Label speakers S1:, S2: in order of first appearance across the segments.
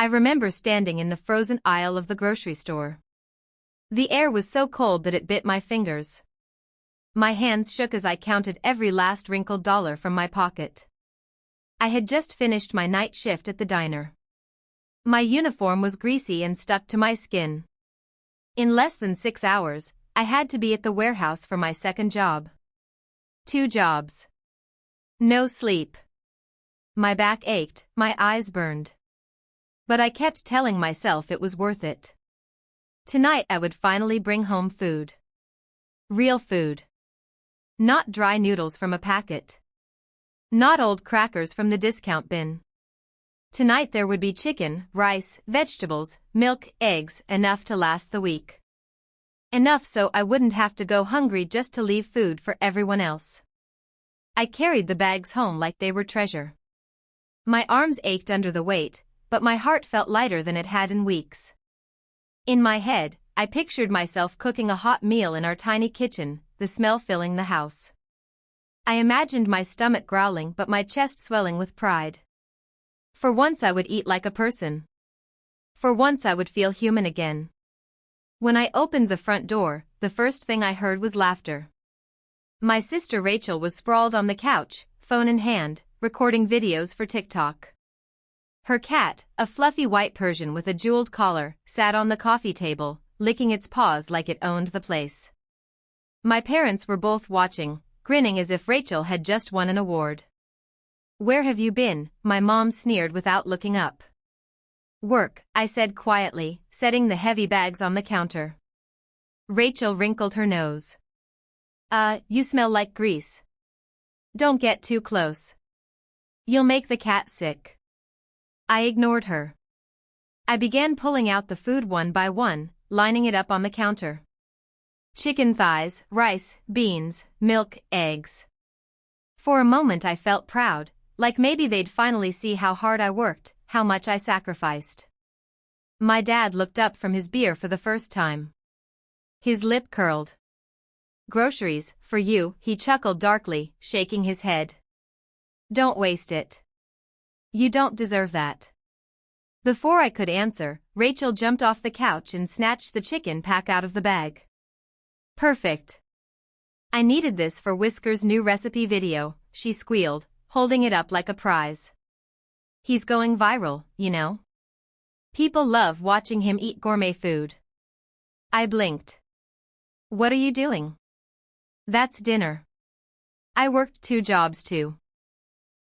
S1: I remember standing in the frozen aisle of the grocery store. The air was so cold that it bit my fingers. My hands shook as I counted every last wrinkled dollar from my pocket. I had just finished my night shift at the diner. My uniform was greasy and stuck to my skin. In less than 6 hours, I had to be at the warehouse for my second job. 2 jobs. No sleep. My back ached, my eyes burned. But I kept telling myself it was worth it. Tonight I would finally bring home food. Real food. Not dry noodles from a packet. Not old crackers from the discount bin. Tonight there would be chicken, rice, vegetables, milk, eggs, enough to last the week. Enough so I wouldn't have to go hungry just to leave food for everyone else. I carried the bags home like they were treasure. My arms ached under the weight, but my heart felt lighter than it had in weeks. In my head, I pictured myself cooking a hot meal in our tiny kitchen, the smell filling the house. I imagined my stomach growling but my chest swelling with pride. For once I would eat like a person. For once I would feel human again. When I opened the front door, the first thing I heard was laughter. My sister Rachel was sprawled on the couch, phone in hand, recording videos for TikTok. Her cat, a fluffy white Persian with a jeweled collar, sat on the coffee table, licking its paws like it owned the place. My parents were both watching, grinning as if Rachel had just won an award. "Where have you been?" my mom sneered without looking up. "Work," I said quietly, setting the heavy bags on the counter. Rachel wrinkled her nose. You smell like grease. Don't get too close. You'll make the cat sick." I ignored her. I began pulling out the food one by one, lining it up on the counter. Chicken thighs, rice, beans, milk, eggs. For a moment I felt proud, like maybe they'd finally see how hard I worked, how much I sacrificed. My dad looked up from his beer for the first time. His lip curled. "Groceries, for you," he chuckled darkly, shaking his head. "Don't waste it. You don't deserve that." Before I could answer, Rachel jumped off the couch and snatched the chicken pack out of the bag. "Perfect. I needed this for Whisker's new recipe video," she squealed, holding it up like a prize. "He's going viral, you know. People love watching him eat gourmet food." I blinked. "What are you doing?" "That's dinner. I worked 2 jobs too."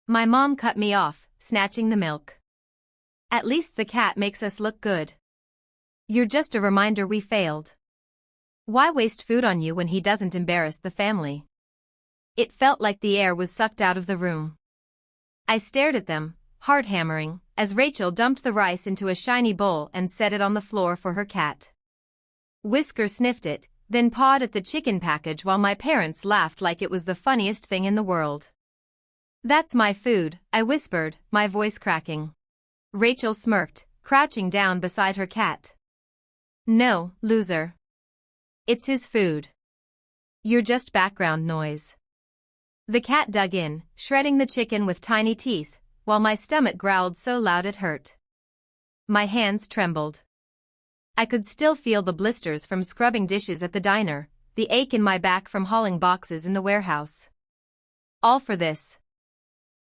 S1: My mom cut me off, snatching the milk. "At least the cat makes us look good. You're just a reminder we failed. Why waste food on you when he doesn't embarrass the family?" It felt like the air was sucked out of the room. I stared at them, heart hammering, as Rachel dumped the rice into a shiny bowl and set it on the floor for her cat. Whisker sniffed it, then pawed at the chicken package while my parents laughed like it was the funniest thing in the world. "That's my food," I whispered, my voice cracking. Rachel smirked, crouching down beside her cat. "No, loser. It's his food. You're just background noise." The cat dug in, shredding the chicken with tiny teeth, while my stomach growled so loud it hurt. My hands trembled. I could still feel the blisters from scrubbing dishes at the diner, the ache in my back from hauling boxes in the warehouse. All for this.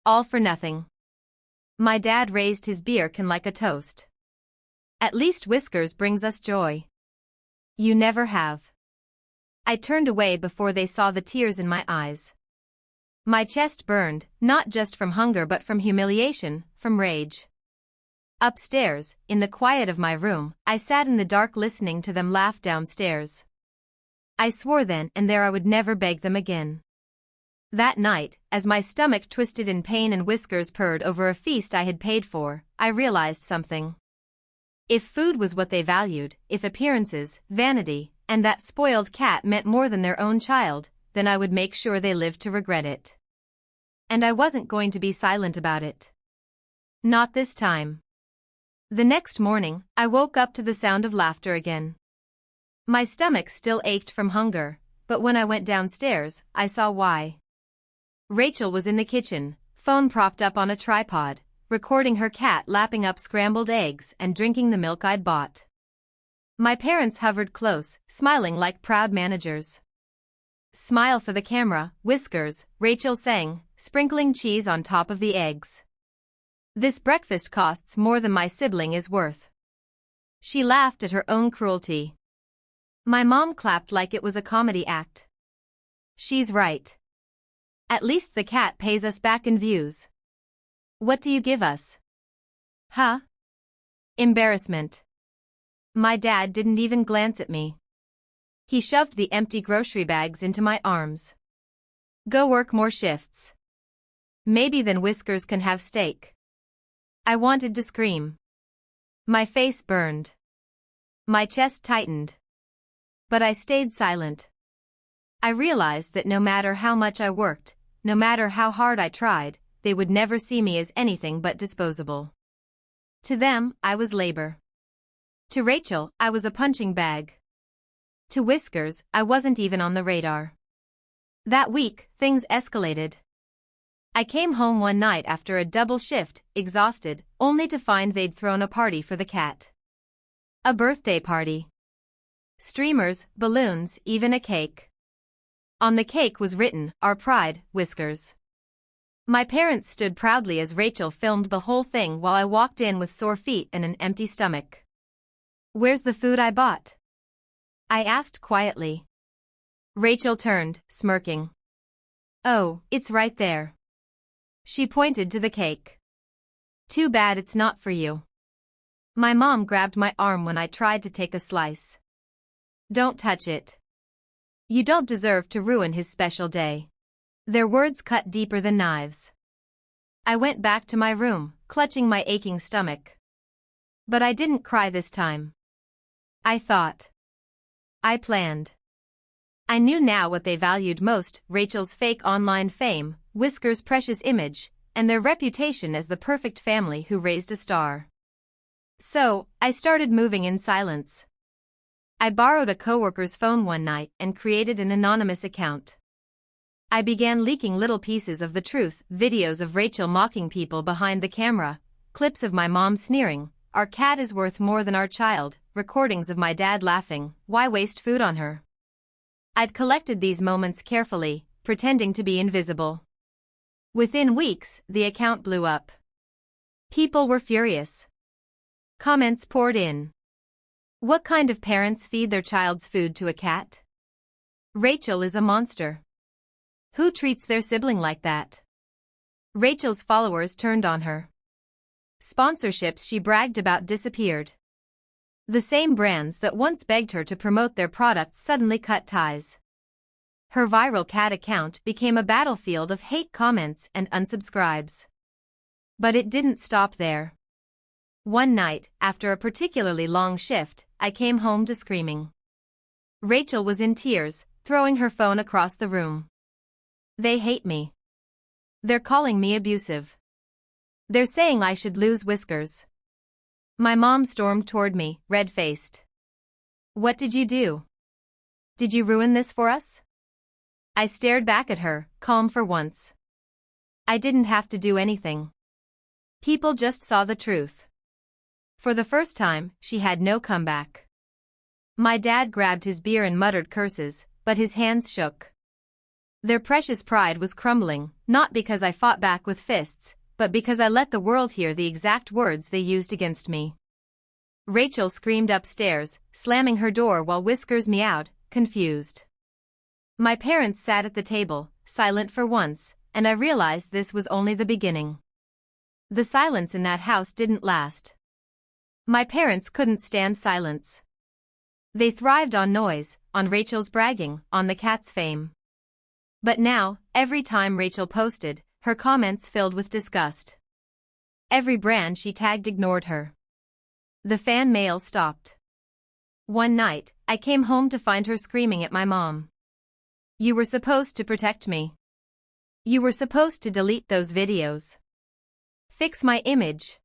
S1: All for nothing. My dad raised his beer can like a toast. "At least Whiskers brings us joy. You never have." I turned away before they saw the tears in my eyes. My chest burned, not just from hunger but from humiliation, from rage. Upstairs, in the quiet of my room, I sat in the dark listening to them laugh downstairs. I swore then and there I would never beg them again. That night, as my stomach twisted in pain and Whiskers purred over a feast I had paid for, I realized something. If food was what they valued, if appearances, vanity, and that spoiled cat meant more than their own child, then I would make sure they lived to regret it. And I wasn't going to be silent about it. Not this time. The next morning, I woke up to the sound of laughter again. My stomach still ached from hunger, but when I went downstairs, I saw why. Rachel was in the kitchen, phone propped up on a tripod, recording her cat lapping up scrambled eggs and drinking the milk I'd bought. My parents hovered close, smiling like proud managers. "Smile for the camera, Whiskers," Rachel sang, sprinkling cheese on top of the eggs. "This breakfast costs more than my sibling is worth." She laughed at her own cruelty. My mom clapped like it was a comedy act. "She's right. At least the cat pays us back in views." "What do you give us?" "Huh?" Embarrassment. My dad didn't even glance at me. He shoved the empty grocery bags into my arms. "Go work more shifts. Maybe then Whiskers can have steak." I wanted to scream. My face burned. My chest tightened. But I stayed silent. I realized that no matter how much I worked, no matter how hard I tried, they would never see me as anything but disposable. To them, I was labor. To Rachel, I was a punching bag. To Whiskers, I wasn't even on the radar. That week, things escalated. I came home one night after a double shift, exhausted, only to find they'd thrown a party for the cat. A birthday party. Streamers, balloons, even a cake. On the cake was written, "Our pride, Whiskers." My parents stood proudly as Rachel filmed the whole thing while I walked in with sore feet and an empty stomach. "Where's the food I bought?" I asked quietly. Rachel turned, smirking. "Oh, it's right there." She pointed to the cake. "Too bad it's not for you." My mom grabbed my arm when I tried to take a slice. "Don't touch it. You don't deserve to ruin his special day." Their words cut deeper than knives. I went back to my room, clutching my aching stomach. But I didn't cry this time. I thought. I planned. I knew now what they valued most: Rachel's fake online fame, Whiskers' precious image, and their reputation as the perfect family who raised a star. So, I started moving in silence. I borrowed a coworker's phone one night and created an anonymous account. I began leaking little pieces of the truth, videos of Rachel mocking people behind the camera, clips of my mom sneering, "Our cat is worth more than our child," recordings of my dad laughing, "Why waste food on her?" I'd collected these moments carefully, pretending to be invisible. Within weeks, the account blew up. People were furious. Comments poured in. "What kind of parents feed their child's food to a cat? Rachel is a monster. Who treats their sibling like that?" Rachel's followers turned on her. Sponsorships she bragged about disappeared. The same brands that once begged her to promote their products suddenly cut ties. Her viral cat account became a battlefield of hate comments and unsubscribes. But it didn't stop there. One night, after a particularly long shift, I came home to screaming. Rachel was in tears, throwing her phone across the room. "They hate me. They're calling me abusive. They're saying I should lose Whiskers." My mom stormed toward me, red-faced. "What did you do? Did you ruin this for us?" I stared back at her, calm for once. I didn't have to do anything. People just saw the truth. For the first time, she had no comeback. My dad grabbed his beer and muttered curses, but his hands shook. Their precious pride was crumbling, not because I fought back with fists, but because I let the world hear the exact words they used against me. Rachel screamed upstairs, slamming her door while Whiskers meowed, confused. My parents sat at the table, silent for once, and I realized this was only the beginning. The silence in that house didn't last. My parents couldn't stand silence. They thrived on noise, on Rachel's bragging, on the cat's fame. But now, every time Rachel posted, her comments filled with disgust. Every brand she tagged ignored her. The fan mail stopped. One night, I came home to find her screaming at my mom. "You were supposed to protect me. You were supposed to delete those videos. Fix my image."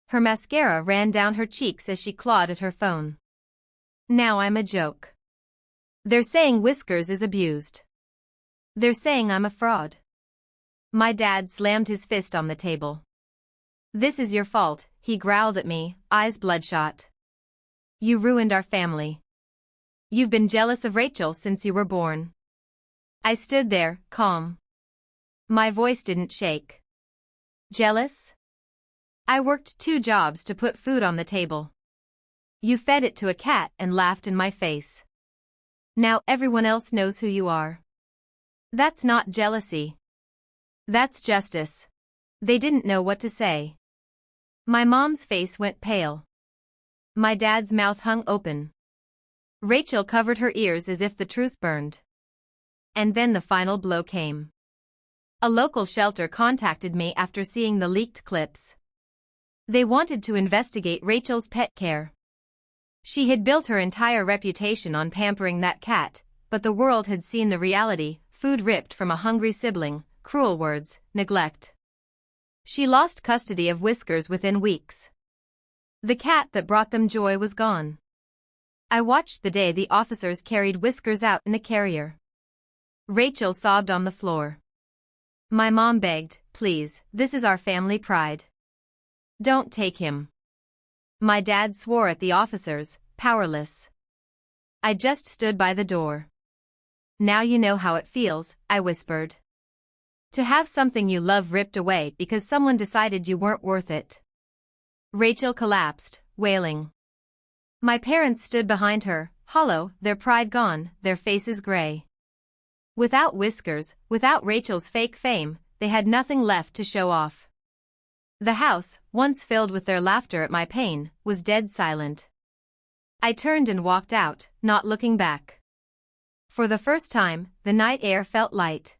S1: Her mascara ran down her cheeks as she clawed at her phone. "Now I'm a joke. They're saying Whiskers is abused. They're saying I'm a fraud." My dad slammed his fist on the table. "This is your fault," he growled at me, eyes bloodshot. "You ruined our family. You've been jealous of Rachel since you were born." I stood there, calm. My voice didn't shake. "Jealous? I worked 2 jobs to put food on the table. You fed it to a cat and laughed in my face. Now everyone else knows who you are. That's not jealousy. That's justice." They didn't know what to say. My mom's face went pale. My dad's mouth hung open. Rachel covered her ears as if the truth burned. And then the final blow came. A local shelter contacted me after seeing the leaked clips. They wanted to investigate Rachel's pet care. She had built her entire reputation on pampering that cat, but the world had seen the reality: food ripped from a hungry sibling, cruel words, neglect. She lost custody of Whiskers within weeks. The cat that brought them joy was gone. I watched the day the officers carried Whiskers out in a carrier. Rachel sobbed on the floor. My mom begged, "Please, this is our family pride. Don't take him." My dad swore at the officers, powerless. I just stood by the door. "Now you know how it feels," I whispered. "To have something you love ripped away because someone decided you weren't worth it." Rachel collapsed, wailing. My parents stood behind her, hollow, their pride gone, their faces gray. Without Whiskers, without Rachel's fake fame, they had nothing left to show off. The house, once filled with their laughter at my pain, was dead silent. I turned and walked out, not looking back. For the first time, the night air felt light.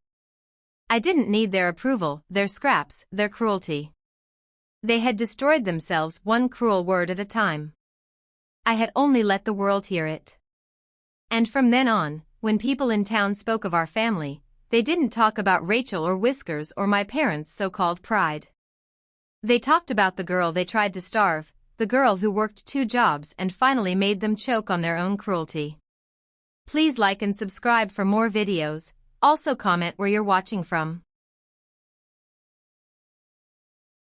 S1: I didn't need their approval, their scraps, their cruelty. They had destroyed themselves one cruel word at a time. I had only let the world hear it. And from then on, when people in town spoke of our family, they didn't talk about Rachel or Whiskers or my parents' so-called pride. They talked about the girl they tried to starve, the girl who worked 2 jobs and finally made them choke on their own cruelty. Please like and subscribe for more videos. Also comment where you're watching from.